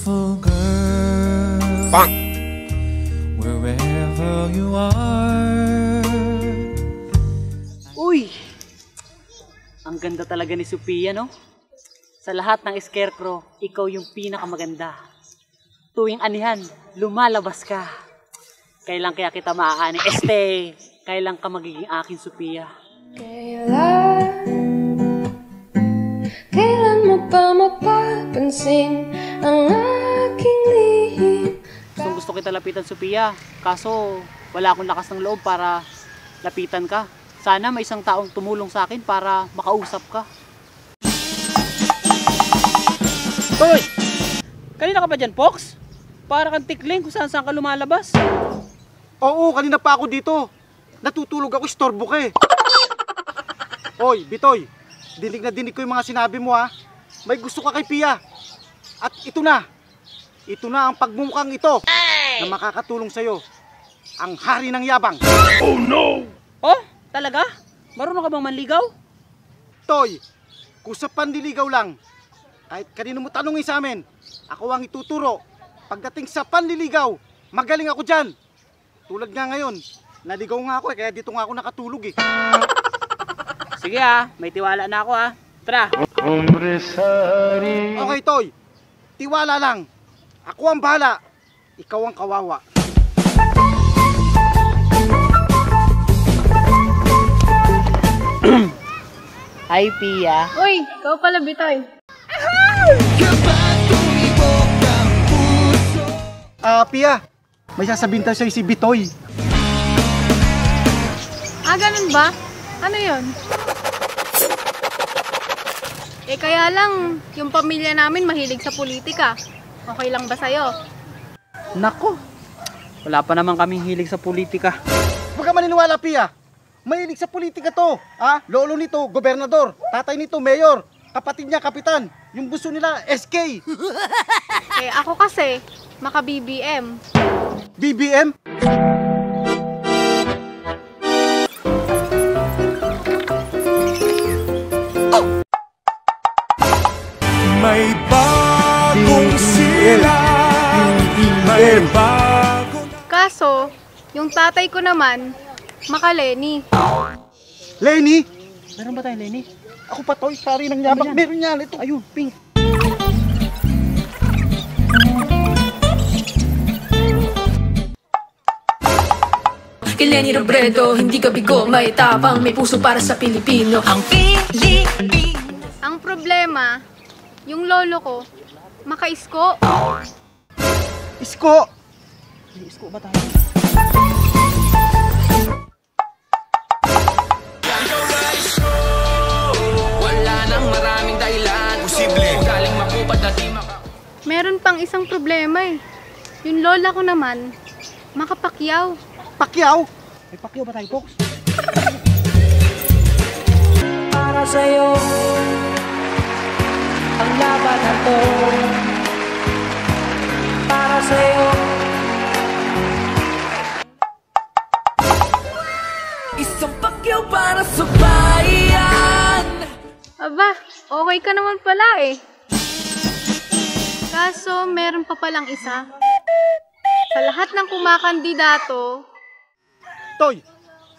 beautiful girl. Bang! Wherever you are. Uy! Ang ganda talaga ni Sophia, no? Sa lahat ng scarecrow, ikaw yung pinakamaganda. Tuwing anihan, lumalabas ka. Kailan kaya kita maaani? Kailan ka magiging akin, Sophia? Kailan mo pa mapapansin ang aking lihim? Gusto kita lapitan, Sophia. Kaso, wala akong lakas ng loob para lapitan ka. Sana may isang taong tumulong sa akin para makausap ka. Hoy! Kanina ka ba dyan, Fox? Para kang tikling kung saan ka lumalabas. Oo, kanina pa ako dito. Natutulog ako, istorbo ka eh. Hoy, Bitoy, dinig na dinig ko yung mga sinabi mo ha. May gusto ka kay Pia. At ito na ang pagmumukhang ito na makakatulong sa'yo. Ang hari ng yabang. Oh no! Oh, talaga? Marunong ka bang manligaw? Toy, kung sa panliligaw lang, kahit kanino mo tanongin sa amin, ako ang ituturo. Pagdating sa panliligaw, magaling ako dyan. Tulad nga ngayon, naligaw nga ako eh, kaya dito nga ako nakatulog eh. Sige may tiwala na ako Tara! Okay, Toy, tiwala lang. Ako ang bahala, ikaw ang kawawa. Hi, Pia. Uy, ikaw pala, Bitoy. Pia, may sasabihin tayo sa'yo si Bitoy. Ganun ba? Ano yun? Kaya lang, yung pamilya namin mahilig sa politika. Okay lang ba sa'yo? Nako, wala pa naman kaming hilig sa politika. Huwag ka maniniwala, Pia. Mahilig sa politika to. Lolo nito, gobernador. Tatay nito, mayor. Kapatid niya, kapitan. Yung buso nila, SK. Ako kasi, maka-BBM. BBM? May bagong sila. May bagong... Kaso, yung tatay ko naman, maka-Lenny. Lenny? Meron ba tayo, Lenny? Ako pa, Toy. Pari ng yabang. Meron yan. Ito. Ayun, pink. Kay Lenny Robredo, hindi ka bigo, may tapang, may puso para sa Pilipino. Ang Pilipino. Ang problema, yung lolo ko, maka-isko. Isko! May isko ba tayo? Wala nang maraming dahilan. Posible. Galing makupad na di Meron pang isang problema eh. Yung lola ko naman, makapakyaw. Pakyaw? May pakyaw ba tayo, Fox? Para sa'yo, ang laban na to. Para sa'yo. Isang pakyaw para sa bayan. Aba, okay ka naman pala eh. Kaso, meron pa palang isa. Sa lahat ng kumakandidato, Toy,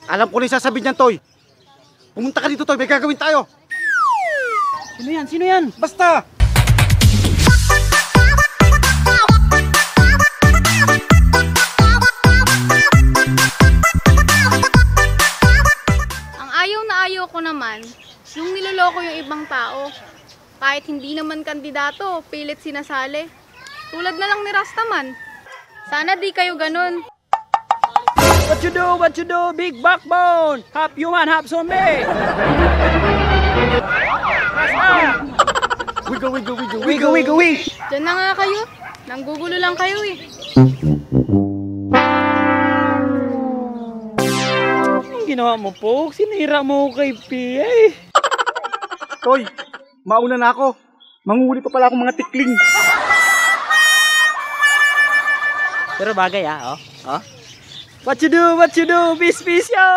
alam ko na yung sasabihin niyan, Toy. Pumunta ka dito, Toy. May gagawin tayo. Sino yan? Sino yan? Basta! ang ayaw na ayaw ko naman, yung niloloko yung ibang tao. Kahit hindi naman kandidato, pilit sinasali. Tulad na lang ni Rastaman. Sana di kayo ganun. What you do, big backbone! Half human, half zombie! Wiggle, wiggle, wiggle, Wiggle, wiggle, wiggle! Diyan na nga kayo. Nanggugulo lang kayo eh. Anong ginawa mo, Fox? Sinira mo kay Pia eh. Toy, mauna na ako. Manguhuli pa pala akong mga tikling. Pero bagay oh. What you do, peace, yo!